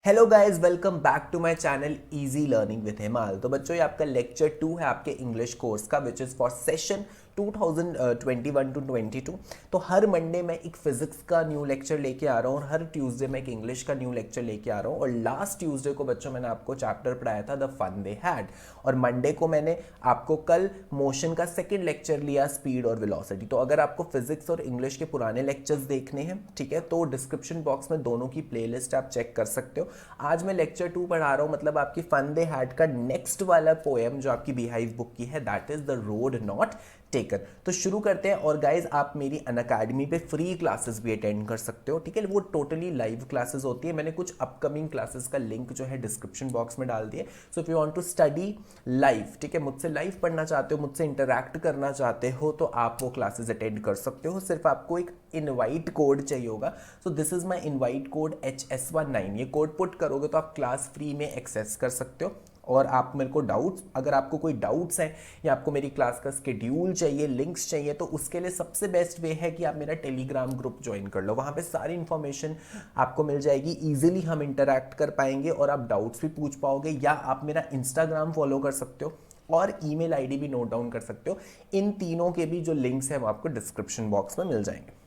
Hello guys, welcome back to my channel easy learning with Himal. तो बच्चों, ये आपका लेक्चर 2 है आपके इंग्लिश कोर्स का, which is for session 2021 to 22। तो हर मंडे मैं एक फिजिक्स का न्यू लेक्चर लेके आ रहा हूँ और हर ट्यूसडे मैं एक इंग्लिश का न्यू लेक्चर लेके आ रहा हूँ। और लास्ट ट्यूसडे को बच्चों मैंने आपको चैप्टर पढ़ाया था द फन दे हैड, और मंडे को मैंने आपको कल मोशन का सेकंड लेक्चर लिया, स्पीड और वेलोसिटी। तो अगर आपको फिजिक्स और इंग्लिश के पुराने लेक्चर्स देखने हैं, ठीक है, तो डिस्क्रिप्शन बॉक्स में दोनों की प्लेलिस्ट आप चेक कर सकते हो। आज मैं लेक्चर 2 पढ़ा रहा हूँ, मतलब आपकी फन दे हैड का नेक्स्ट वाला पोएम जो आपकी बीहाइव बुक की है, that is the road not taken. तो शुरू करते हैं। और गाइज, आप मेरी अनअकैडमी पे फ्री क्लासेस भी अटेंड कर सकते हो, ठीक है, वो टोटली लाइव क्लासेस होती है। मैंने कुछ अपकमिंग क्लासेस का लिंक जो है डिस्क्रिप्शन बॉक्स में डाल दिए। So if you want to study live, ठीक है, मुझसे लाइव पढ़ना चाहते हो, मुझसे इंटरैक्ट करना चाहते हो, तो आप वो क्लासेस अटेंड कर सकते हो। सिर्फ आपको एक इनवाइट कोड चाहिए होगा। So this is my invite code HS19। ये कोड पुट करोगे तो आप क्लास फ्री में एक्सेस कर सकते हो। और आप मेरे को डाउट्स, अगर आपको कोई डाउट्स हैं या आपको मेरी क्लास का स्केड्यूल चाहिए, लिंक्स चाहिए, तो उसके लिए सबसे बेस्ट वे है कि आप मेरा टेलीग्राम ग्रुप ज्वाइन कर लो। वहाँ पे सारी इन्फॉर्मेशन आपको मिल जाएगी, ईजिली हम इंटरैक्ट कर पाएंगे और आप डाउट्स भी पूछ पाओगे। या आप मेरा इंस्टाग्राम फॉलो कर सकते हो और ईमेल आईडी भी नोट डाउन कर सकते हो। इन तीनों के भी जो लिंक्स हैं वो आपको डिस्क्रिप्शन बॉक्स में मिल जाएंगे।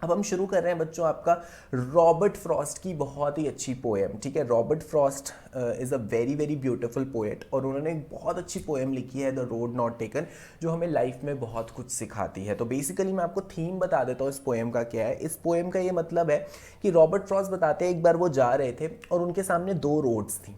अब हम शुरू कर रहे हैं बच्चों आपका रॉबर्ट फ्रॉस्ट की बहुत ही अच्छी पोएम, ठीक है। Robert Frost is a very very beautiful poet, और उन्होंने एक बहुत अच्छी पोएम लिखी है द रोड नॉट टेकन, जो हमें लाइफ में बहुत कुछ सिखाती है। तो बेसिकली मैं आपको थीम बता देता हूँ इस पोएम का क्या है। इस पोएम का ये मतलब है कि रॉबर्ट फ्रॉस्ट बताते हैं, एक बार वो जा रहे थे और उनके सामने दो रोड्स थी,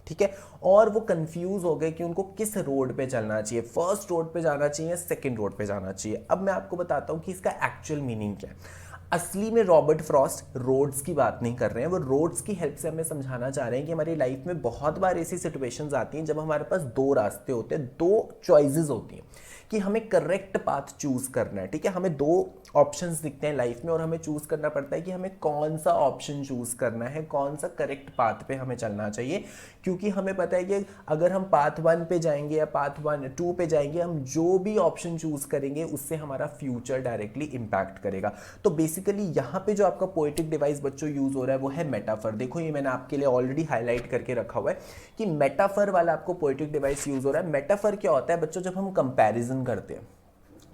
ठीक है, और वो कंफ्यूज हो गए कि उनको किस रोड पे चलना चाहिए, फर्स्ट रोड पे जाना चाहिए, सेकंड रोड पे जाना चाहिए। अब मैं आपको बताता हूँ कि इसका एक्चुअल मीनिंग क्या है। असली में रॉबर्ट फ्रॉस्ट रोड्स की बात नहीं कर रहे हैं, वो रोड्स की हेल्प से हमें समझाना चाह रहे हैं कि हमारी लाइफ में बहुत बार ऐसी सिचुएशंस आती हैं जब हमारे पास दो रास्ते होते हैं, दो चॉइसेस होती हैं कि हमें करेक्ट पाथ चूज करना है, ठीक है। हमें दो ऑप्शंस दिखते हैं लाइफ में और हमें चूज करना पड़ता है कि हमें कौन सा ऑप्शन चूज करना है, कौन सा करेक्ट पाथ पे हमें चलना चाहिए। क्योंकि हमें पता है कि अगर हम पाथ 1 पे जाएंगे या पाथ 2 पे जाएंगे, हम जो भी ऑप्शन चूज करेंगे उससे हमारा फ्यूचर डायरेक्टली इंपैक्ट करेगा। तो बेसिकली यहाँ पे जो आपका पोएटिक डिवाइस बच्चों यूज हो रहा है वो है मेटाफर। देखो, ये मैंने आपके लिए ऑलरेडी हाईलाइट करके रखा हुआ है कि मेटाफर वाला आपको पोएटिक डिवाइस यूज हो रहा है। मेटाफर क्या होता है बच्चों? जब हम कंपैरिजन करते हैं,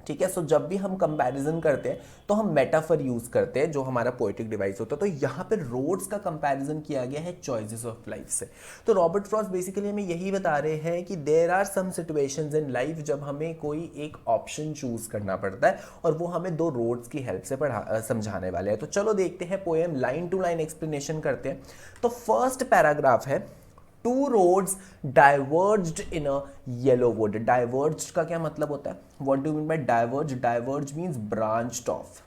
ठीक है, सो जब भी हम कंपैरिजन करते हैं तो हम मेटाफर यूज करते हैं, जो हमारा पोएटिक डिवाइस होता है। तो यहाँ पे रोड्स का कंपैरिजन किया गया है चॉइसेस ऑफ लाइफ से। तो रॉबर्ट फ्रॉस्ट बेसिकली हमें यही बता रहे हैं कि there are some situations in life जब हमें कोई एक ऑप्शन चूज करना पड़ता है, और वो हमें दो रोड्स की हेल्प से समझाने वाले हैं। तो चलो देखते हैं poem, line to line explanation करते हैं। तो फर्स्ट पैराग्राफ है, two roads diverged in a yellow wood. Diverged का क्या मतलब होता है? What do mean by diverge? Diverge means branched off,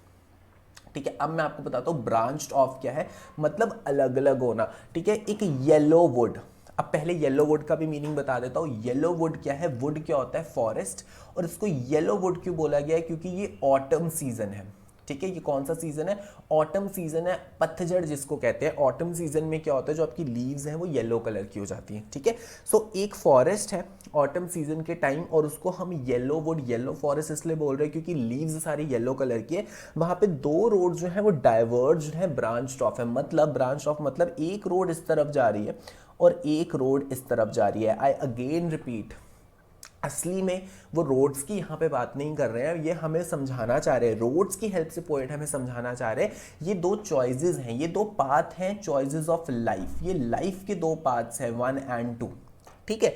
ठीक है। अब मैं आपको बताता हूं ब्रांच्ड ऑफ क्या है, मतलब अलग अलग होना, ठीक है। एक येलो वुड, अब पहले येलो वुड का भी मीनिंग बता देता हूं। येलो वुड क्या है? वुड क्या होता है? फॉरेस्ट। और इसको येलो वुड क्यों बोला गया है? क्योंकि ये ऑटम सीजन है, ठीक है। ये कौन सा सीजन है? ऑटम सीजन है, पतझड़ जिसको कहते हैं। ऑटम सीजन में क्या होता है, जो आपकी लीव्स हैं वो येलो कलर की हो जाती हैं, ठीक है। सो एक फॉरेस्ट है ऑटम सीजन के टाइम, और उसको हम येलो वुड, येलो फॉरेस्ट इसलिए बोल रहे हैं क्योंकि लीव्स सारी येलो कलर की है। वहां पे दो रोड जो है वो डाइवर्ज है, ब्रांच्ड ऑफ है। मतलब ब्रांच ऑफ मतलब एक रोड इस तरफ जा रही है और एक रोड इस तरफ जा रही है। आई अगेन रिपीट, असली में वो रोड्स की यहाँ पे बात नहीं कर रहे हैं, ये हमें समझाना चाह रहे हैं, रोड्स की हेल्प से पोएट हमें समझाना चाह रहे हैं ये दो चॉइसेस हैं, ये दो पाथ हैं, चॉइसेस ऑफ लाइफ। ये लाइफ के दो पाथ्स हैं, 1 और 2, ठीक है।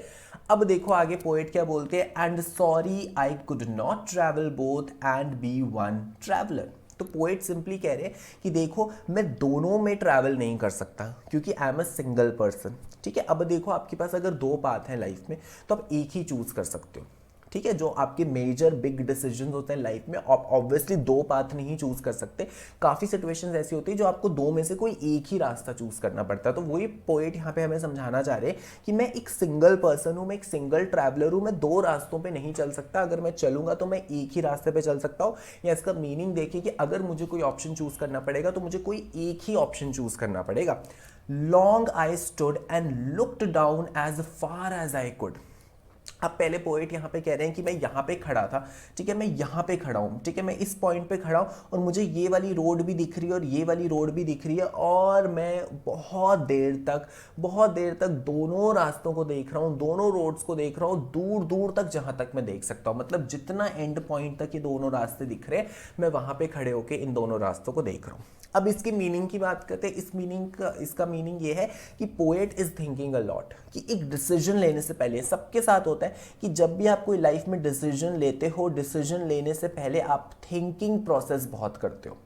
अब देखो आगे पोएट क्या बोलते हैं, and sorry I could not travel both and be one traveller. तो पोएट सिंपली कह रहे हैं कि देखो, मैं दोनों में ट्रैवल नहीं कर सकता क्योंकि I am a single person, ठीक है। अब देखो, आपके पास अगर दो पाथ हैं लाइफ में तो आप एक ही चूज कर सकते हो, ठीक है। जो आपके मेजर बिग डिसीजन होते हैं लाइफ में, आप ऑब्वियसली दो पाथ नहीं चूज कर सकते। काफी सिचुएशंस ऐसी होती है जो आपको दो में से कोई एक ही रास्ता चूज करना पड़ता है। तो वही पोएट यहाँ पे हमें समझाना चाह रहे हैं कि मैं एक सिंगल पर्सन हूं, मैं एक सिंगल ट्रैवलर हूं, मैं दो रास्तों पे नहीं चल सकता। अगर मैं चलूंगा तो मैं एक ही रास्ते पे चल सकता हूं। या इसका मीनिंग देखिए कि अगर मुझे कोई ऑप्शन चूज करना पड़ेगा तो मुझे कोई एक ही ऑप्शन चूज करना पड़ेगा। Long I stood and looked down as far as I could. अब पहले पोएट यहाँ पे कह रहे हैं कि मैं यहाँ पे खड़ा था, ठीक है, मैं यहाँ पे खड़ा हूँ, ठीक है, मैं इस पॉइंट पे खड़ा हूँ और मुझे ये वाली रोड भी दिख रही है और ये वाली रोड भी दिख रही है और मैं बहुत देर तक दोनों रास्तों को देख रहा हूँ, दोनों रोड्स को देख रहा हूँ, दूर दूर तक जहाँ तक मैं देख सकता हूँ, मतलब जितना एंड पॉइंट तक ये दोनों रास्ते दिख रहे हैं मैं वहाँ पे खड़े होकर इन दोनों रास्तों को देख रहा हूँ। अब इसकी मीनिंग की बात करते हैं। इसका मीनिंग ये है कि poet is thinking a lot, कि एक डिसीजन लेने से पहले, सबके साथ होता है कि जब भी आप कोई लाइफ में डिसीजन लेते हो, डिसीजन लेने से पहले आप थिंकिंग प्रोसेस बहुत करते हो,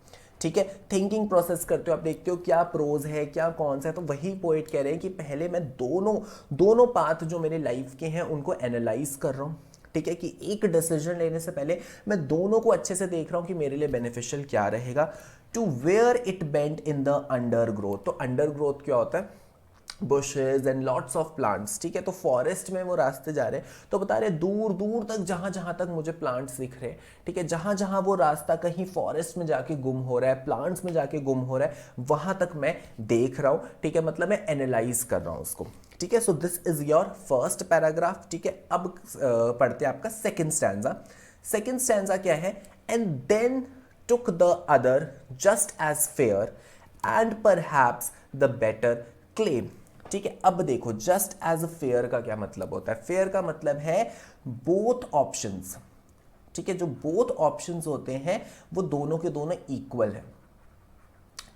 ठीक है, थिंकिंग प्रोसेस करते हो, आप देखते हो क्या प्रोज है क्या कॉन्स है। तो वही पोएट कह रहे हैं कि पहले मैं दोनों पाथ जो मेरे लाइफ के हैं उनको एनालाइज कर रहा हूँ, ठीक है, कि एक डिसीजन लेने से पहले मैं दोनों को अच्छे से देख रहा हूं कि मेरे लिए बेनिफिशियल क्या रहेगा। To where it bent in the undergrowth, तो अंडर ग्रोथ क्या होता है, bushes and lots of plants, ठीक है, तो फॉरेस्ट में वो रास्ते जा रहे हैं तो बता रहे दूर दूर तक जहां जहां तक मुझे प्लांट्स दिख रहे हैं, ठीक है, जहां जहां वो रास्ता कहीं फॉरेस्ट में जाके गुम हो रहा है, प्लांट्स में जाके गुम हो रहा है, वहां तक मैं देख रहा हूं, ठीक है, मतलब मैं एनालाइज कर रहा हूं उसको, ठीक है। So this is your first paragraph, ठीक है। अब पढ़ते हैं आपका सेकंड स्टैंजा। सेकंड स्टैंजा क्या है, and then took the other just as fair and perhaps the better claim, ठीक है। अब देखो जस्ट एज फेयर का क्या मतलब होता है, फेयर का मतलब है बोथ ऑप्शंस, ठीक है, जो बोथ ऑप्शंस होते हैं वो दोनों के दोनों इक्वल है,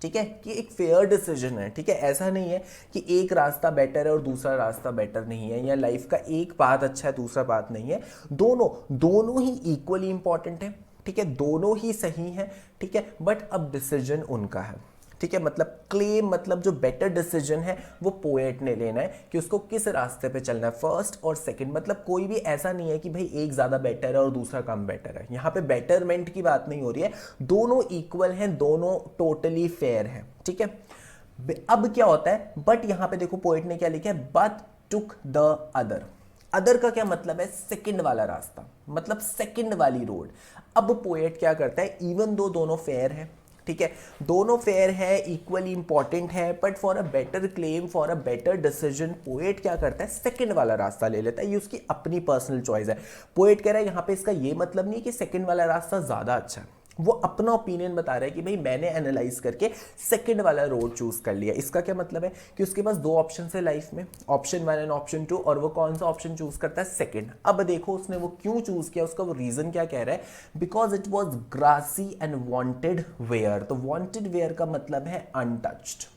ठीक है, कि एक फेयर डिसीजन है, ठीक है। ऐसा नहीं है कि एक रास्ता बेटर है और दूसरा रास्ता बेटर नहीं है, या लाइफ का एक पाथ अच्छा है दूसरा पाथ नहीं है, दोनों ही इक्वली इंपॉर्टेंट है, ठीक है, दोनों ही सही है, ठीक है, बट अब डिसीजन उनका है, ठीक है। मतलब क्लेम मतलब जो बेटर डिसीजन है वो पोएट ने लेना है कि उसको किस रास्ते पे चलना है, फर्स्ट और सेकंड, मतलब कोई भी ऐसा नहीं है कि भाई एक ज्यादा बेटर है और दूसरा कम बेटर है, यहाँ पे बेटरमेंट की बात नहीं हो रही है, दोनों इक्वल हैं, दोनों टोटली फेयर हैं, ठीक है। अब क्या होता है, बट यहां पे देखो पोएट ने क्या लिखा है, but took the other. Other का क्या मतलब है, सेकंड वाला रास्ता, मतलब सेकंड वाली रोड। अब पोएट क्या करता है, इवन दो दोनों फेयर है, ठीक है, दोनों फेयर है, इक्वली इंपॉर्टेंट है, but for a better claim, for a better decision poet क्या करता है, सेकंड वाला रास्ता ले लेता है। ये उसकी अपनी पर्सनल चॉइस है। पोएट कह रहा है यहां पे इसका ये मतलब नहीं कि सेकंड वाला रास्ता ज्यादा अच्छा है, वो अपना ओपिनियन बता रहा है कि भाई मैंने एनालाइज करके सेकंड वाला रोड चूज कर लिया। इसका क्या मतलब है कि उसके पास दो ऑप्शन है लाइफ में, ऑप्शन 1 एंड ऑप्शन 2, और वो कौन सा ऑप्शन चूज करता है, सेकंड। अब देखो उसने वो क्यों चूज किया, उसका वो रीजन क्या कह रहा है, because it was grassy and wanted wear. तो वॉन्टेड वेयर का मतलब है अनटच्ड,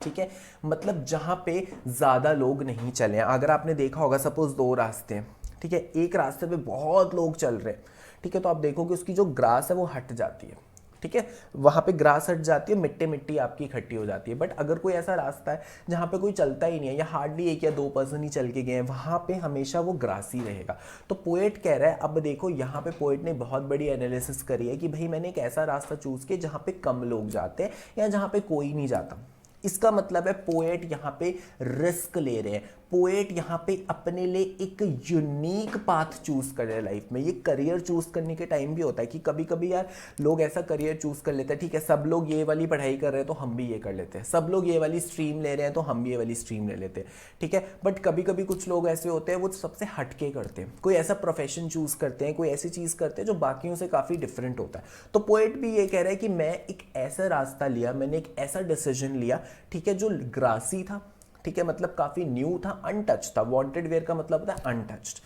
ठीक है, मतलब जहां पे ज्यादा लोग नहीं चले। अगर आपने देखा होगा सपोज दो रास्ते हैं, ठीक है, एक रास्ते पे बहुत लोग चल रहे हैं, ठीक है, तो आप देखोगे उसकी जो ग्रास है वो हट जाती है, ठीक है, वहां पे ग्रास हट जाती है, मिट्टी मिट्टी आपकी इकट्ठी हो जाती है। बट अगर कोई ऐसा रास्ता है जहां पे कोई चलता ही नहीं है या हार्डली एक या दो पर्सन ही चल के गए हैं, वहां पे हमेशा वो ग्रास ही रहेगा। तो पोएट कह रहा है, अब देखो यहाँ पे पोएट ने बहुत बड़ी एनालिसिस करी है कि भाई मैंने एक ऐसा रास्ता चूज किया जहां पे कम लोग जाते हैं या जहां पे कोई नहीं जाता। इसका मतलब है पोएट यहाँ पे रिस्क ले रहे हैं, पोएट यहाँ पे अपने लिए एक यूनिक पाथ चूज कर रहे हैं लाइफ में। ये करियर चूज करने के टाइम भी होता है कि कभी कभी यार लोग ऐसा करियर चूज कर लेते हैं, ठीक है, सब लोग ये वाली पढ़ाई कर रहे हैं तो हम भी ये कर लेते हैं, सब लोग ये वाली स्ट्रीम ले रहे हैं तो हम भी ये वाली स्ट्रीम ले लेते हैं, ठीक है। बट कभी कभी कुछ लोग ऐसे होते हैं वो सबसे हटके करते हैं, कोई ऐसा प्रोफेशन चूज करते हैं, कोई ऐसी चीज करते हैं जो बाकियों से काफी डिफरेंट होता है। तो पोएट भी ये कह रहा है कि मैं एक ऐसा रास्ता लिया, मैंने एक ऐसा डिसीजन लिया, ठीक है, जो ग्रासी था, ठीक है, मतलब काफी न्यू था, अनटच्ड था। वांटेड वेयर का मतलब होता है untouched.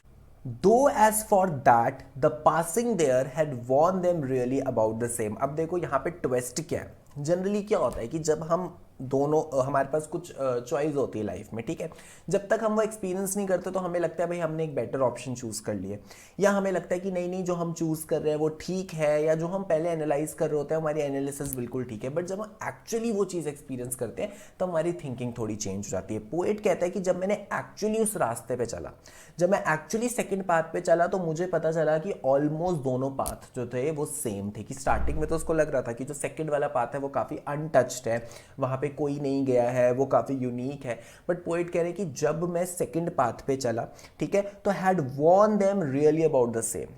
Though as for that the passing there had worn them really about the same. अब देखो यहाँ पे ट्विस्ट क्या है, जनरली क्या होता है कि जब हम दोनों, हमारे पास कुछ चॉइस होती है लाइफ में, ठीक है, जब तक हम वो एक्सपीरियंस नहीं करते तो हमें लगता है भाई हमने एक बेटर ऑप्शन चूज कर लिए, या हमें लगता है कि नहीं नहीं जो हम चूज कर रहे हैं वो ठीक है, या जो हम पहले एनालाइज कर रहे होते हैं हमारी एनालिसिस बिल्कुल ठीक है। बट जब हम एक्चुअली वो चीज एक्सपीरियंस करते हैं तो हमारी थिंकिंग थोड़ी चेंज हो जाती है। पोएट कहता है कि जब मैंने एक्चुअली उस रास्ते पे चला, जब मैं एक्चुअली सेकंड पाथ पे चला तो मुझे पता चला कि ऑलमोस्ट दोनों पाथ जो थे वो सेम थे। कि स्टार्टिंग में तो उसको लग रहा था कि जो सेकंड वाला पाथ है वो काफी अनटच्ड है, वहां पे कोई नहीं गया है, वो काफी यूनिक है। बट पोएट कह रहे हैं कि जब मैं सेकंड पाथ पे चला, ठीक है, तो had worn them really about the same,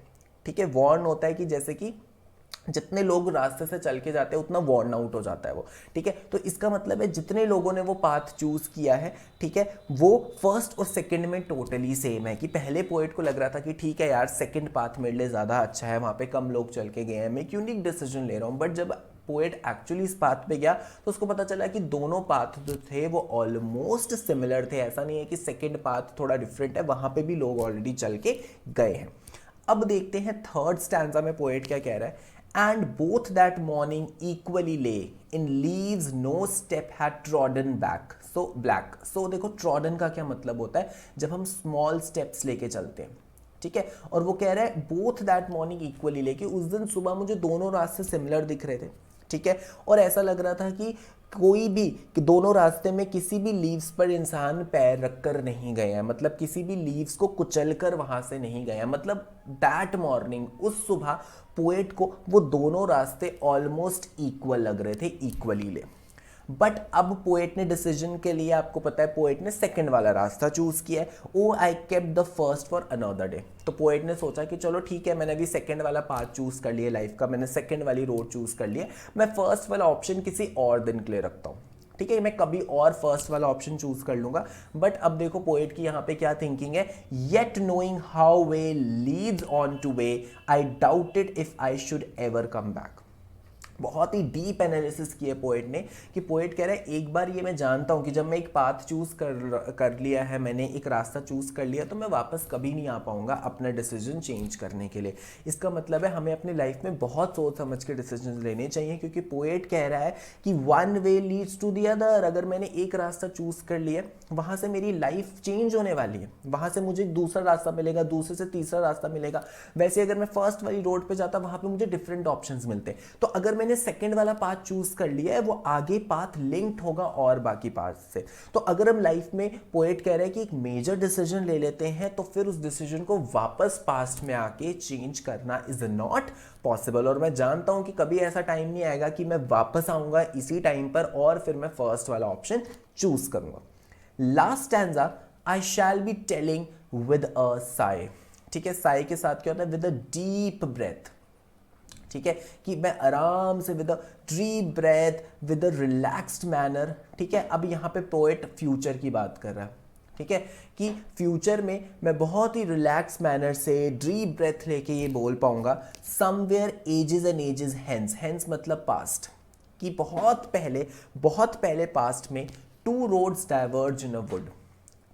ठीक है। वॉर्न होता है कि जैसे कि जितने लोग रास्ते से चल के जाते हैं उतना वॉर्न आउट हो जाता है वो, ठीक है। तो इसका मतलब है जितने लोगों ने वो पाथ चूज किया है, ठीक है, वो फर्स्ट और सेकंड में टोटली सेम है। कि पहले पोएट को लग रहा था कि ठीक है यार सेकंड पाथ मेरे लिए ज़्यादा अच्छा है, वहाँ पे कम लोग चल के गए हैं, मैं एक यूनिक डिसीजन ले रहा हूँ। बट जब पोएट एक्चुअली इस पाथ पे गया तो उसको पता चला कि दोनों पाथ जो थे वो ऑलमोस्ट सिमिलर थे। ऐसा नहीं है कि सेकंड पाथ थोड़ा डिफरेंट है, वहाँ पे भी लोग ऑलरेडी चल के गए हैं। अब देखते हैं थर्ड स्टैंजा में पोएट क्या कह रहा है। And both that morning equally lay in leaves no step had trodden back so black। so देखो trodden का क्या मतलब होता है, जब हम small steps लेके चलते हैं, ठीक है। और वो कह रहा है both that morning equally lay, कि उस दिन सुबह मुझे दोनों रास्ते सिमिलर दिख रहे थे, ठीक है। और ऐसा लग रहा था कि कोई भी, कि दोनों रास्ते में किसी भी लीव्स पर इंसान पैर रखकर नहीं गए हैं, मतलब किसी भी लीव्स को कुचल कर वहां से नहीं गए हैं। मतलब दैट मॉर्निंग, उस सुबह पोएट को वो दोनों रास्ते ऑलमोस्ट इक्वल लग रहे थे, इक्वली ले। बट अब पोएट ने डिसीजन के लिए, आपको पता है पोएट ने सेकंड वाला रास्ता चूज किया है। Oh I kept the first for another day. तो पोएट ने सोचा कि चलो ठीक है, मैंने अभी सेकंड वाला पाथ चूज कर लिया लाइफ का, मैंने सेकंड वाली रोड चूज कर लिया, मैं फर्स्ट वाला ऑप्शन किसी और दिन के लिए रखता हूँ, ठीक है, मैं कभी और फर्स्ट वाला ऑप्शन चूज कर लूंगा। बट अब देखो पोएट की यहाँ पे क्या थिंकिंग है। Yet knowing how way Leeds on two way I doubted if I should ever come back. बहुत ही डीप एनालिसिस किया पोएट ने, कि पोएट कह रहा है एक बार ये मैं जानता हूँ कि जब मैं एक पाथ चूज कर लिया है, मैंने एक रास्ता चूज कर लिया, तो मैं वापस कभी नहीं आ पाऊंगा अपना डिसीजन चेंज करने के लिए। इसका मतलब है हमें अपनी लाइफ में बहुत सोच समझ के डिसीजन लेने चाहिए, क्योंकि पोएट कह रहा है कि one way leads to the other. अगर मैंने एक रास्ता चूज कर लिया, वहां से मेरी लाइफ चेंज होने वाली है, वहां से मुझे दूसरा रास्ता मिलेगा, दूसरे से तीसरा रास्ता मिलेगा। वैसे अगर मैं फर्स्ट वाली रोड पे जाता, वहां पे मुझे डिफरेंट ऑप्शंस मिलते। तो अगर मैंने सेकंड वाला पाथ चूज कर लिया है, वो आगे पाथ लिंक्ड होगा और बाकी पाथ से। तो अगर हम लाइफ में, पोएट कह रहे हैं कि एक मेजर डिसीजन ले लेते हैं, तो फिर उस डिसीजन को वापस पास्ट में आके चेंज करना इज नॉट पॉसिबल। और मैं जानता हूं कि कभी ऐसा टाइम नहीं आएगा कि मैं वापस आऊंगा इसी टाइम पर और फिर मैं फर्स्ट वाला ऑप्शन चूज करूंगा। Last stanza, I shall be telling with a Sai. ठीक है, साई के साथ क्या होता है, विद अ डीप ब्रेथ। ठीक है, कि मैं आराम से with a deep breath, with a relaxed manner. ठीक है, अब यहाँ पे पोएट फ्यूचर की बात कर रहा है। ठीक है, कि फ्यूचर में मैं बहुत ही रिलैक्स मैनर से डीप ब्रेथ लेके ये बोल पाऊंगा, somewhere ages and ages hence. Hence मतलब पास्ट, कि बहुत पहले पास्ट में two roads diverge in a wood,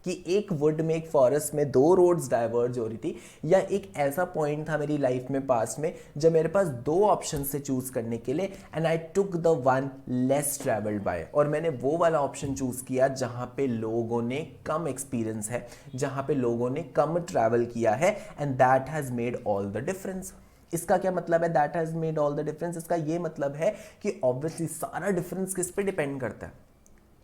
कि एक वुड में, एक फॉरेस्ट में दो रोड्स डाइवर्ज हो रही थी, या एक ऐसा पॉइंट था मेरी लाइफ में पास्ट में जब मेरे पास दो ऑप्शन से चूज करने के लिए, and I took the one less travelled bye. और मैंने वो वाला ऑप्शन चूज किया जहां पे लोगों ने कम एक्सपीरियंस है, जहां पे लोगों ने कम ट्रैवल किया है, and that has made all the difference. इसका क्या मतलब है, that has made all the difference? इसका ये मतलब है कि ऑब्वियसली सारा डिफरेंस किस पे डिपेंड करता है,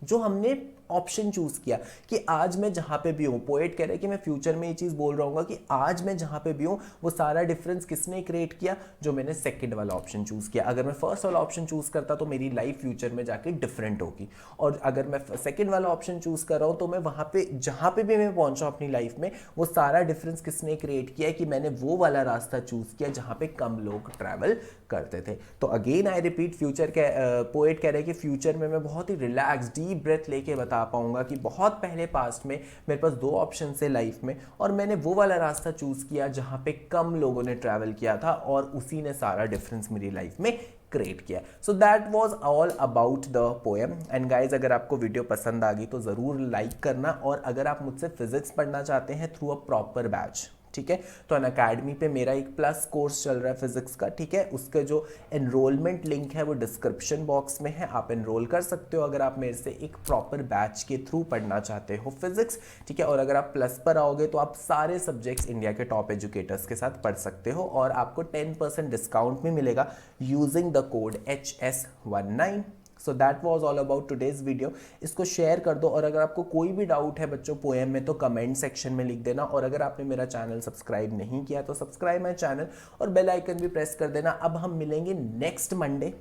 जो हमने ऑप्शन चूज किया। कि आज मैं जहां पे भी हूं, पोएट कह रहे हैं कि मैं फ्यूचर में ये चीज बोल रहा हूँ कि आज मैं जहां पे भी हूं, वो सारा डिफरेंस किसने क्रिएट किया, जो मैंने सेकंड वाला ऑप्शन चूज किया। अगर मैं फर्स्ट वाला ऑप्शन चूज करता तो मेरी लाइफ फ्यूचर में जाके डिफरेंट होगी, और अगर मैं सेकंड वाला ऑप्शन चूज कर रहा हूं तो मैं वहां पे जहां पे भी मैं पहुंचा अपनी लाइफ में, वो सारा डिफरेंस किसने क्रिएट किया है, कि मैंने वो वाला रास्ता चूज किया जहां पे कम लोग ट्रैवल करते थे। तो अगेन आई रिपीट, फ्यूचर के पोएट कह रहे हैं कि फ्यूचर में मैं बहुत ही रिलैक्स डीप ब्रेथ लेके बता पाऊंगा कि बहुत पहले पास्ट में मेरे पास दो ऑप्शन है लाइफ में, और मैंने वो वाला रास्ता चूज किया जहां पे कम लोगों ने ट्रैवल किया था, और उसी ने सारा डिफरेंस मेरी लाइफ में क्रिएट किया। So that was all about the poem. And guys, अगर आपको वीडियो पसंद आ गई तो ज़रूर लाइक करना, और अगर आप मुझसे फिजिक्स पढ़ना चाहते हैं थ्रू अ प्रॉपर बैच, ठीक है, तो अनअकैडमी पे मेरा एक प्लस कोर्स चल रहा है फिजिक्स का। ठीक है, उसका जो एनरोलमेंट लिंक है वो डिस्क्रिप्शन बॉक्स में है, आप एनरोल कर सकते हो अगर आप मेरे से एक प्रॉपर बैच के थ्रू पढ़ना चाहते हो फिजिक्स। ठीक है, और अगर आप प्लस पर आओगे तो आप सारे सब्जेक्ट्स इंडिया के टॉप एजुकेटर्स के साथ पढ़ सकते हो, और आपको 10% डिस्काउंट भी मिलेगा using the code HS19। So that was all about today's video. इसको शेयर कर दो, और अगर आपको कोई भी डाउट है बच्चों पोएम में तो कमेंट सेक्शन में लिख देना, और अगर आपने मेरा चैनल सब्सक्राइब नहीं किया तो सब्सक्राइब माई चैनल और बेल आइकन भी प्रेस कर देना। अब हम मिलेंगे नेक्स्ट मंडे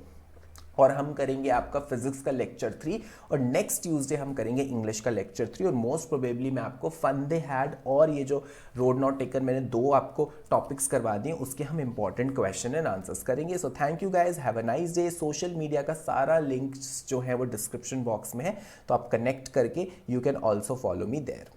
और हम करेंगे आपका फिजिक्स का लेक्चर 3 और नेक्स्ट ट्यूसडे हम करेंगे इंग्लिश का लेक्चर 3 और मोस्ट प्रोबेबली मैं आपको फन दे हैड और ये जो रोड नॉट टेकन मैंने 2 आपको टॉपिक्स करवा दिए उसके हम इंपॉर्टेंट क्वेश्चन एंड आंसर्स करेंगे। So thank you guys, have a nice day. Social media का सारा लिंक्स जो है वो डिस्क्रिप्शन बॉक्स में है, तो आप कनेक्ट करके you can also follow me there.